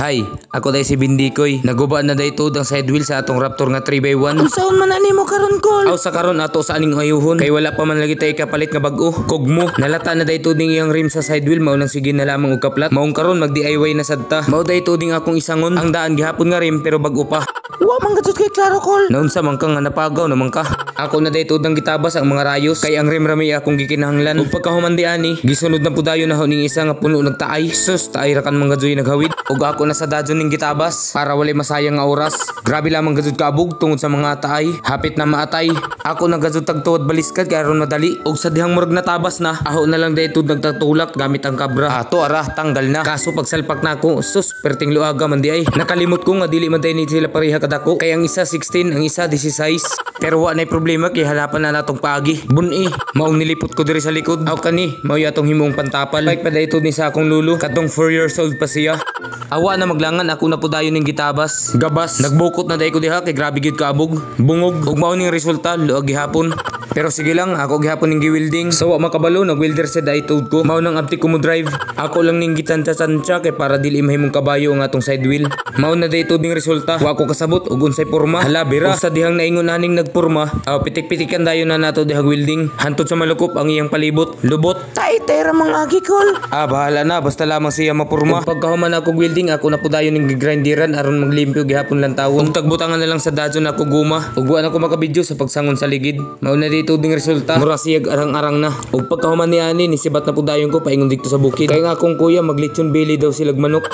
Hi, ako day si Bindikoy. Naguba na day tudang side wheel sa atong Raptor nga 3x1. Unsaon man ani mo karon kol? Aw sa karon ato sa aning ayuhon kay wala pa man lagi tay kapalit nga bag-o. Kugmo, nalata na day tuding iyang rim sa side wheel mao nang sige na lamang og kaplat. Maong karon mag DIY na sadta. Mao day tuding akong isangon. Ang daan gihapon nga rim pero bag-o pa. Wa man gadto kay klaro kol. Naunsa man ka nga napagaw naman ka. Ako na day tudang gitabas ang mga rayos kay ang rim rami akong gikinahanglan. Ug pagkahuman di ani, gisunod na pudayon na ning isa nga puno nagtaay. Sus, taay ra kan mga joy naghawid. Ug ako na sa dadyon ning gitabas para walay masayang nga oras. Grabe lamang gazud kaabog tungod sa mga taay. Hapit na maatay. Ako na gazud tagtuod baliskad kay aron madali. Ug sa dihang murag natabas na, aho na lang daytud nagtatulak gamit ang kabra. Ato ara tanggal na. Kaso pagsalpak na ako, sus perting luaga man di ay. Nakalimot ko nga dili man day ni sila pareha kadako. Kay ang isa 16, ang isa 16. Pero wa nay problema kay hanapan na natong paagi. Bun-i, maong nilipot ko diri sa likod. Aw kani, mao yatong himong pantapal. Like pa daytud ni sa akong lulo, katong 4 years old pa siya. Awa na maglangan ako na pudayon ning gitabas. Gabas, nagbukot na day ko diha kay grabe gyud kaabog. Bungog, ug mao ning resulta luag gihapon. Pero sige lang, ako gihapon ning gi-welding. So wa makabalo, nag-welder sa daytud ko. Mao nang abti ko mo drive. Ako lang ning gitansya-tansya kay para dili mahimong kabayo ang atong side wheel. Mao na daytud ning resulta. Wa ko kasabot ug unsay porma. Hala bira, sa dihang naingon aning nagporma, pitik-pitikan dayon na nato dihang welding. Hantod sa malukop ang iyang palibot. Lubot. Tay ra mga agi kol. Bahala na basta lamang siya mapurma. Ug pagkahuman ako welding, ako na pudayon ning grinderan aron maglimpyo gihapon lang tawon. Ug tagbutangan na lang sa dadyon ako guma. Ug wa na ko makabidyo sa pagsangon sa ligid. Mao na dito ding resulta. Mura siyag arang-arang na. Ug pagkahuman ni ani ni sibat na pudayon ko paingon dito sa bukid. Kay nga akong kuya maglitsyon bili daw silag manok.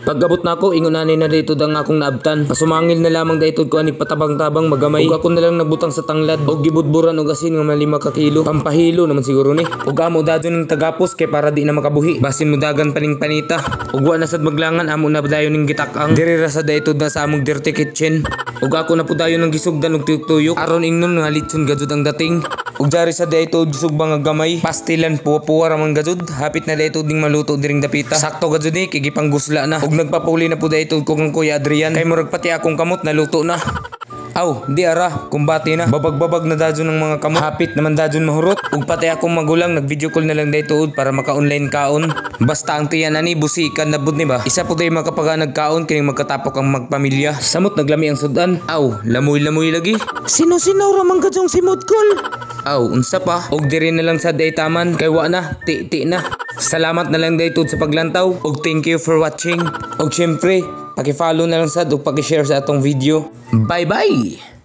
Pagabot na ako, ingon ani na daytud ang akong naabtan. Pasumangil na lamang daytud ko aning patabang-tabang magamay. Ug ako na lang nabutang sa tanglad. Ug gibudburan og asin nga 5 ka kilo. Pampahilo naman siguro ni. Ug amo dadyon ning tagapos kay para di na makabuhi. Basin mo dagan paning panita. Ug wa na sad maglangan amo na dayon ning gitak-ang. Diri ra sa daytud na sa among dirty kitchen. Ug ako na pudayon ng gisugdan og tuyok-tuyok. Aron ingnon nga litson gajud ang dating. Ug jari sa daytud sugbang nga gamay. Pastilan puwa-puwa ra man gajud. Hapit na daytud ding maluto diring dapita. Sakto gajud ni kay gipanggusla na. Ug nagpapuli na po daytud ko kang Kuya Adrian. Kay murag pati akong kamot naluto na. Aw, di ara, kumbati na. Babag-babag na dadyon ng mga kamot. Hapit naman dadyon mahurot. Ug pati akong magulang nag-video call na lang daytud para maka-online kaon. Basta ang tiyan ani busikan na bud ni ba. Isa po day makapaga nagkaon kining magkatapok ang magpamilya. Samot naglami ang sudan. Aw, lamoy-lamoy lagi. Sino-sino ra man gadyong simod kol? Aw, unsa pa? Og diri na lang sa daytaman kay wa na, ti na. Salamat na lang daytud sa paglantaw og thank you for watching. Og syempre, paki-follow na lang sad ug paki-share sa atong video. Bye-bye.